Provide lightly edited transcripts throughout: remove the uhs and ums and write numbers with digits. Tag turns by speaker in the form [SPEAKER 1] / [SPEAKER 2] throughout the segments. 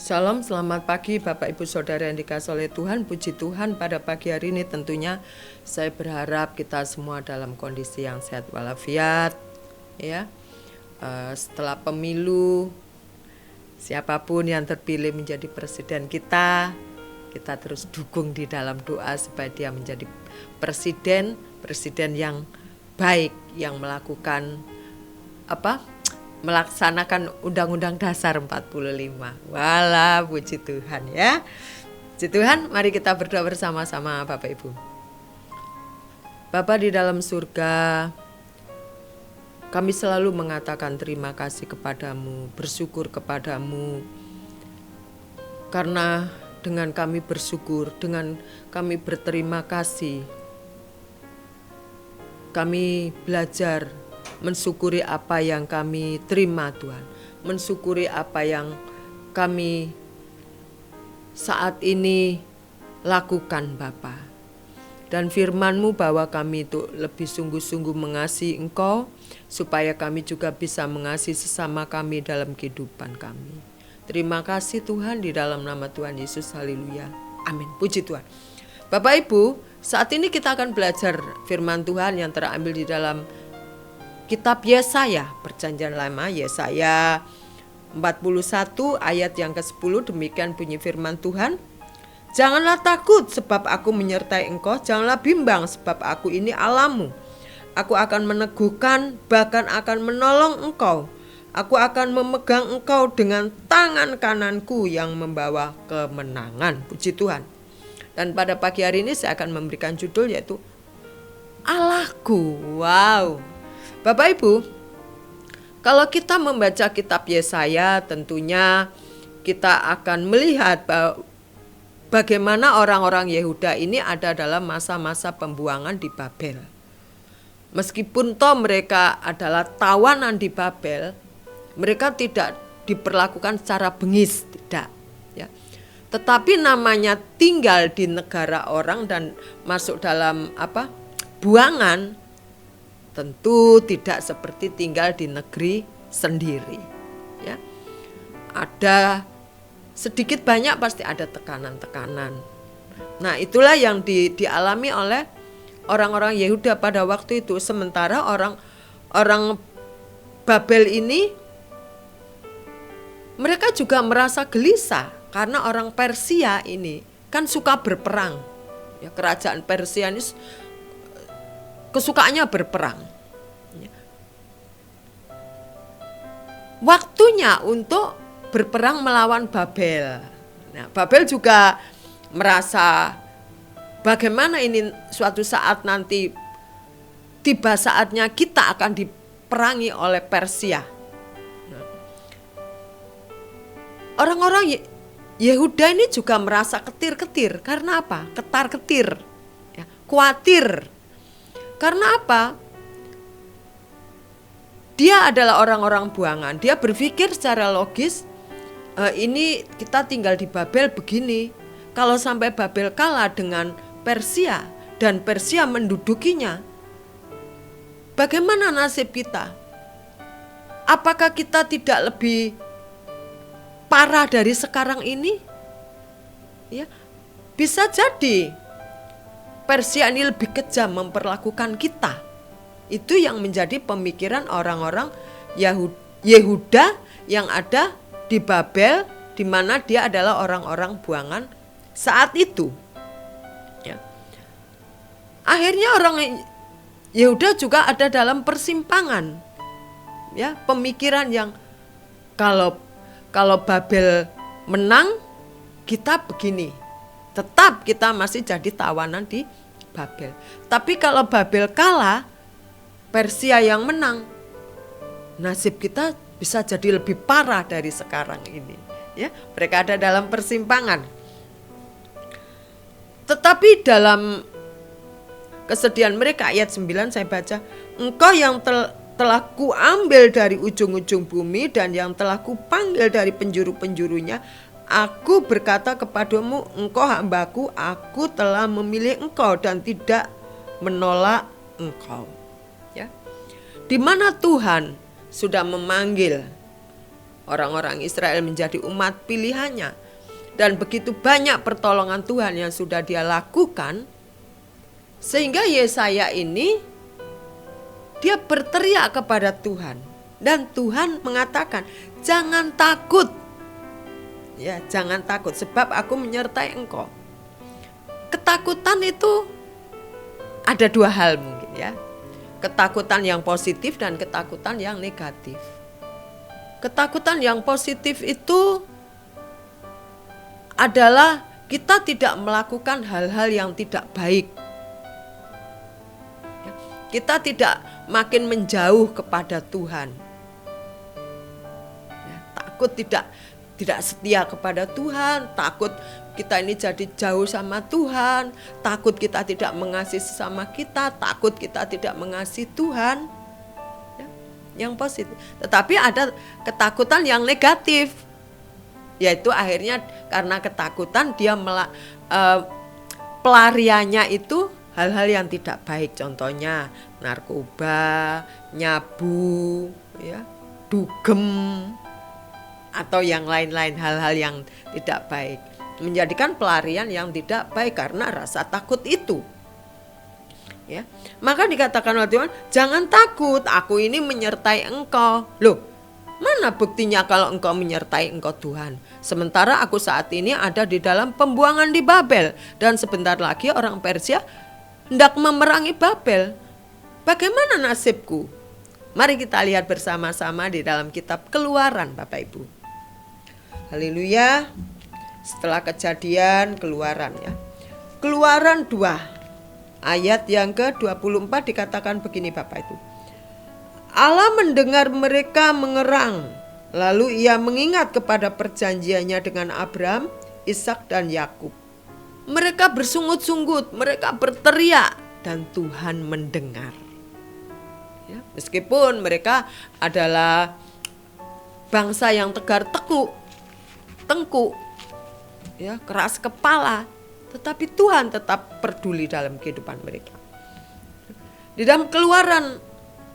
[SPEAKER 1] Shalom, selamat pagi Bapak Ibu Saudara yang dikasihi oleh Tuhan. Puji Tuhan, pada pagi hari ini tentunya saya berharap kita semua dalam kondisi yang sehat walafiat. Ya, setelah pemilu, siapapun yang terpilih menjadi presiden kita terus dukung di dalam doa supaya dia menjadi presiden yang baik, yang melaksanakan Undang-Undang Dasar 45. Walah, puji Tuhan ya. Puji Tuhan, mari kita berdoa bersama-sama Bapak Ibu. Bapa di dalam surga, kami selalu mengatakan terima kasih kepadamu, bersyukur kepadamu. Karena dengan kami bersyukur, dengan kami berterima kasih, kami belajar mensyukuri apa yang kami terima Tuhan, mensyukuri apa yang kami saat ini lakukan Bapa. Dan firman-Mu bahwa kami itu lebih sungguh-sungguh mengasihi Engkau, supaya kami juga bisa mengasihi sesama kami dalam kehidupan kami. Terima kasih Tuhan, di dalam nama Tuhan Yesus, haleluya, amin. Puji Tuhan. Bapak Ibu, saat ini kita akan belajar firman Tuhan yang terambil di dalam Kitab Yesaya, Perjanjian Lama, Yesaya 41 ayat yang ke-10, demikian bunyi firman Tuhan. Janganlah takut sebab aku menyertai engkau, janganlah bimbang sebab aku ini Allahmu. Aku akan meneguhkan, bahkan akan menolong engkau. Aku akan memegang engkau dengan tangan kananku yang membawa kemenangan. Puji Tuhan. Dan pada pagi hari ini saya akan memberikan judul yaitu Allahku. Wow. Bapak Ibu, kalau kita membaca kitab Yesaya, tentunya kita akan melihat bagaimana orang-orang Yehuda ini ada dalam masa-masa pembuangan di Babel. Meskipun toh mereka adalah tawanan di Babel, mereka tidak diperlakukan secara bengis, tidak. Ya. Tetapi namanya tinggal di negara orang dan masuk dalam buangan, tentu tidak seperti tinggal di negeri sendiri. Ya. Ada sedikit banyak pasti ada tekanan-tekanan. Nah, itulah yang dialami oleh orang-orang Yehuda pada waktu itu. Sementara orang Babel ini mereka juga merasa gelisah karena orang Persia ini kan suka berperang. Ya, kerajaan Persia ini kesukaannya berperang. Waktunya untuk berperang melawan Babel. Nah, Babel juga merasa bagaimana ini suatu saat nanti tiba saatnya kita akan diperangi oleh Persia. Nah, orang-orang Yehuda ini juga merasa ketir-ketir. Karena apa? Ketar-ketir. Ya, khawatir. Karena apa? Dia adalah orang-orang buangan. Dia berpikir secara logis, ini kita tinggal di Babel begini. Kalau sampai Babel kalah dengan Persia dan Persia mendudukinya, bagaimana nasib kita? Apakah kita tidak lebih parah dari sekarang ini? Ya, bisa jadi Persia ini lebih kejam memperlakukan kita. Itu yang menjadi pemikiran orang-orang Yehuda yang ada di Babel, di mana dia adalah orang-orang buangan saat itu. Ya. Akhirnya orang Yehuda juga ada dalam persimpangan. Ya, pemikiran yang kalau Babel menang, kita begini. Tetap kita masih jadi tawanan di Babel. Tapi kalau Babel kalah, Persia yang menang, nasib kita bisa jadi lebih parah dari sekarang ini. Ya, mereka ada dalam persimpangan. Tetapi dalam kesedihan mereka, ayat 9 saya baca, engkau yang telah kuambil dari ujung-ujung bumi dan yang telah kupanggil dari penjuru-penjurunya, aku berkata kepadamu, engkau hambaku, aku telah memilih engkau dan tidak menolak engkau. Ya. Di mana Tuhan sudah memanggil Orang-orang Israel menjadi umat pilihannya. Dan begitu banyak pertolongan Tuhan yang sudah dia lakukan, sehingga Yesaya ini dia berteriak kepada Tuhan. Dan Tuhan mengatakan, jangan takut. Ya, jangan takut sebab aku menyertai engkau. Ketakutan itu ada dua hal mungkin ya. Ketakutan yang positif dan ketakutan yang negatif. Ketakutan yang positif itu adalah kita tidak melakukan hal-hal yang tidak baik. Kita tidak makin menjauh kepada Tuhan. Ya, takut tidak setia kepada Tuhan, takut kita ini jadi jauh sama Tuhan, takut kita tidak mengasihi sesama kita, takut kita tidak mengasihi Tuhan. Ya, yang positif. Tetapi ada ketakutan yang negatif. Yaitu akhirnya karena ketakutan dia pelariannya itu hal-hal yang tidak baik, contohnya narkoba, nyabu, ya, dugem, atau yang lain-lain hal-hal yang tidak baik. Menjadikan pelarian yang tidak baik karena rasa takut itu. Ya, maka dikatakan oleh Tuhan, jangan takut, aku ini menyertai engkau. Loh, mana buktinya kalau engkau menyertai engkau Tuhan? Sementara aku saat ini ada di dalam pembuangan di Babel, dan sebentar lagi orang Persia hendak memerangi Babel. Bagaimana nasibku? Mari kita lihat bersama-sama di dalam kitab Keluaran, Bapak Ibu. Haleluya. Setelah kejadian Keluaran ya. Keluaran 2 ayat yang ke-24 dikatakan begini Bapak Ibu. Allah mendengar mereka mengerang, lalu ia mengingat kepada perjanjiannya dengan Abraham, Ishak dan Yakub. Mereka bersungut-sungut, mereka berteriak, dan Tuhan mendengar. Ya, meskipun mereka adalah bangsa yang tegar tengkuk, ya, keras kepala, tetapi Tuhan tetap peduli dalam kehidupan mereka. Di dalam Keluaran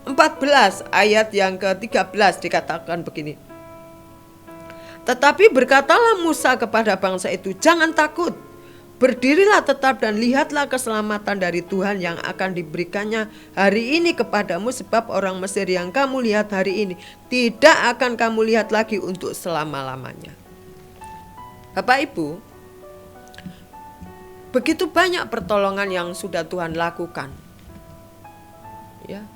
[SPEAKER 1] 14 ayat yang ke-13 dikatakan begini. Tetapi berkatalah Musa kepada bangsa itu, jangan takut, berdirilah tetap dan lihatlah keselamatan dari Tuhan yang akan diberikannya hari ini kepadamu, sebab orang Mesir yang kamu lihat hari ini tidak akan kamu lihat lagi untuk selama-lamanya. Bapak Ibu, begitu banyak pertolongan yang sudah Tuhan lakukan. Ya.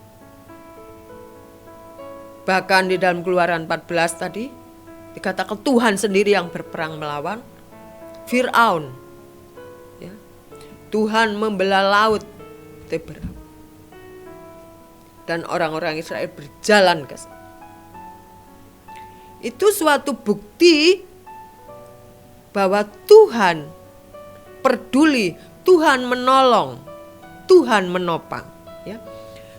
[SPEAKER 1] Bahkan di dalam Keluaran 14 tadi dikatakan Tuhan sendiri yang berperang melawan Fir'aun. Ya. Tuhan membelah laut Tebra. Dan orang-orang Israel berjalan ke sana. Itu suatu bukti bahwa Tuhan peduli, Tuhan menolong, Tuhan menopang. Ya.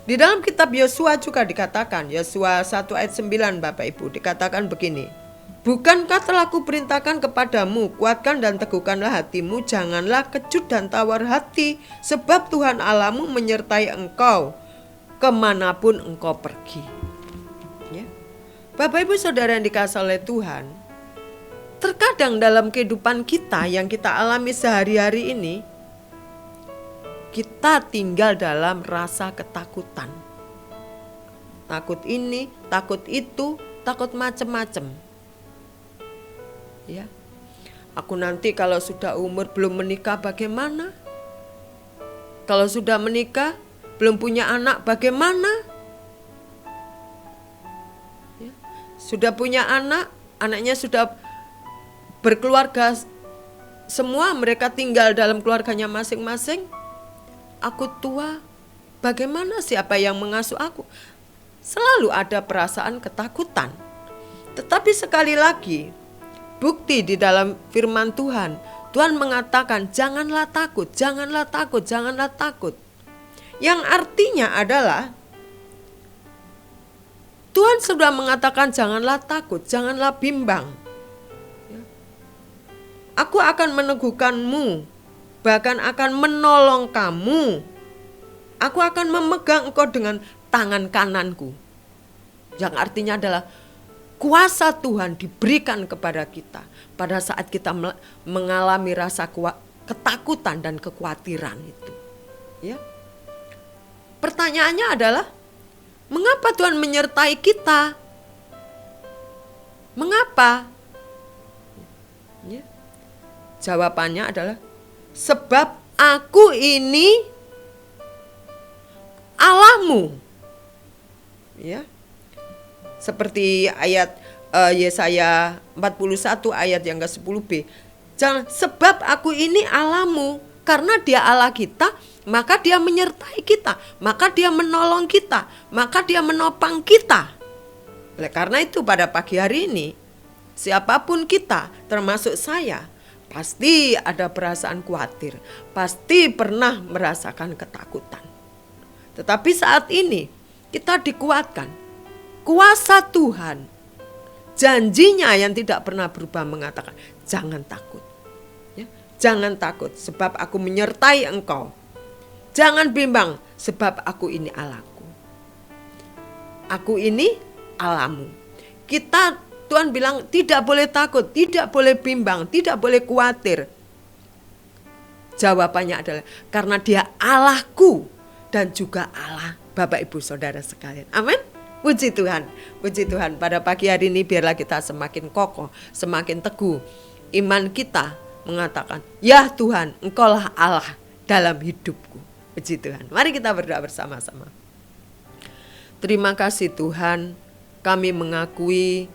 [SPEAKER 1] Di dalam kitab Yosua juga dikatakan, Yosua 1 ayat 9 Bapak Ibu, dikatakan begini. Bukankah telah kuperintahkan kepadamu, kuatkan dan teguhkanlah hatimu, janganlah kecut dan tawar hati, sebab Tuhan Allahmu menyertai engkau kemanapun engkau pergi. Ya. Bapak Ibu Saudara yang dikasihi oleh Tuhan, terkadang dalam kehidupan kita yang kita alami sehari-hari ini, kita tinggal dalam rasa ketakutan. Takut ini, takut itu, takut macam-macam. Ya. Aku nanti kalau sudah umur belum menikah bagaimana? Kalau sudah menikah belum punya anak bagaimana? Ya. Sudah punya anak, anaknya sudah berkeluarga, semua mereka tinggal dalam keluarganya masing-masing. Aku tua, bagaimana siapa yang mengasuh aku? Selalu ada perasaan ketakutan. Tetapi sekali lagi, bukti di dalam firman Tuhan, Tuhan mengatakan janganlah takut, janganlah takut, janganlah takut. Yang artinya adalah Tuhan sudah mengatakan janganlah takut, janganlah bimbang. Aku akan meneguhkanmu, bahkan akan menolong kamu. Aku akan memegang engkau dengan tangan kananku. Yang artinya adalah kuasa Tuhan diberikan kepada kita pada saat kita mengalami rasa ketakutan dan kekhawatiran itu. Ya. Pertanyaannya adalah, mengapa Tuhan menyertai kita? Mengapa? Ya. Jawabannya adalah, sebab aku ini Allahmu. Ya. Seperti ayat Yesaya 41 ayat yang ke-10b. Sebab aku ini Allahmu, karena Dia Allah kita, maka Dia menyertai kita, maka Dia menolong kita, maka Dia menopang kita. Oleh karena itu pada pagi hari ini, siapapun kita, termasuk saya, pasti ada perasaan khawatir, pasti pernah merasakan ketakutan. Tetapi saat ini kita dikuatkan. Kuasa Tuhan, janjinya yang tidak pernah berubah mengatakan, jangan takut. Ya, jangan takut sebab aku menyertai engkau. Jangan bimbang sebab aku ini Allahku. Aku ini Allahmu. Tuhan bilang tidak boleh takut, tidak boleh bimbang, tidak boleh khawatir. Jawabannya adalah karena Dia Allahku dan juga Allah Bapak Ibu Saudara sekalian. Amin. Puji Tuhan, puji Tuhan. Pada pagi hari ini biarlah kita semakin kokoh, semakin teguh. Iman kita mengatakan, ya Tuhan, Engkaulah Allah dalam hidupku. Puji Tuhan. Mari kita berdoa bersama-sama. Terima kasih Tuhan, kami mengakui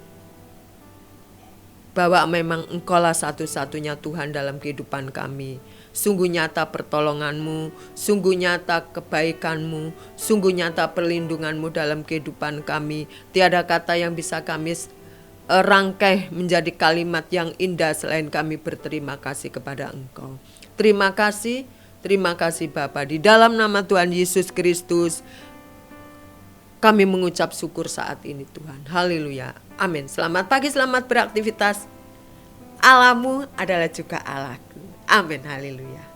[SPEAKER 1] bahwa memang Engkaulah satu-satunya Tuhan dalam kehidupan kami. Sungguh nyata pertolongan-Mu, sungguh nyata kebaikan-Mu, sungguh nyata perlindungan-Mu dalam kehidupan kami. Tiada kata yang bisa kami rangkai menjadi kalimat yang indah selain kami berterima kasih kepada Engkau. Terima kasih Bapa. Di dalam nama Tuhan Yesus Kristus, kami mengucap syukur saat ini Tuhan. Haleluya. Amin. Selamat pagi, selamat beraktivitas. Allahmu adalah juga Allahku. Amin, haleluya.